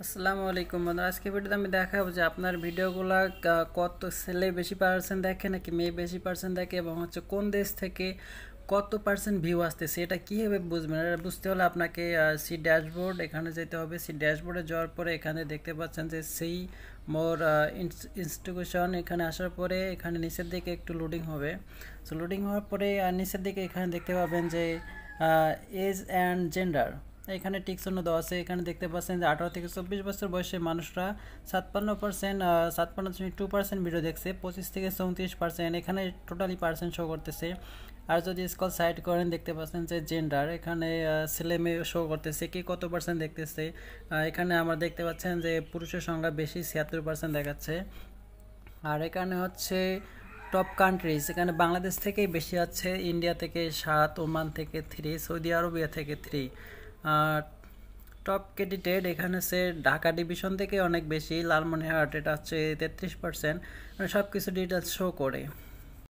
আসসালামু আলাইকুম বন্ধুরা, আজকে ভিডিওতে আমি দেখাবো যে আপনার ভিডিওগুলা কত ছেলে বেশি পার্সেন্ট দেখে নাকি মেয়ে বেশি পার্সেন্ট দেখে, এবং হচ্ছে কোন দেশ থেকে কত পার্সেন্ট ভিউ আসতেছে এটা কীভাবে বুঝবেন। এটা বুঝতে হলে আপনাকে সি ড্যাশবোর্ড এখানে যেতে হবে। সি ড্যাশবোর্ডে যাওয়ার পরে এখানে দেখতে পাচ্ছেন যে সেই মোর ইনস্টিটিউশন, এখানে আসার পরে এখানে নিচের দিকে একটু লোডিং হবে। সো লোডিং হওয়ার পরে নিচের দিকে এখানে দেখতে পাবেন যে এজ অ্যান্ড জেন্ডার, এখানে টিক চিহ্ন দেওয়া আছে। এখানে দেখতে পাচ্ছেন যে 18 থেকে 24 বছর বয়সী মানুষরা 57%, 57.2% ভিডিও দেখছে, 25 থেকে 34% এখানে টোটালি পার্সেন্ট শো করতেছে। আর যদি স্কল সাইড করেন দেখতে পাচ্ছেন যে জেন্ডার, এখানে ছেলে মেয়ে শো করতেছে কি কত পার্সেন্ট দেখতেছে। এখানে আমরা দেখতে পাচ্ছেন যে পুরুষের সংখ্যা বেশি, 76% দেখাচ্ছে। আর এখানে হচ্ছে টপ কান্ট্রিজ, এখানে বাংলাদেশ থেকেই বেশি আছে, ইন্ডিয়া থেকে 7, ওমান থেকে 3, সৌদি আরবিয়া থেকে 3। আর টপ ক্যান্ডিডেট এখানে সে ঢাকা ডিভিশন থেকে অনেক বেশি, লালমনিরহাট এটা হচ্ছে 33%, মানে সব কিছু ডিটেলস শো করে।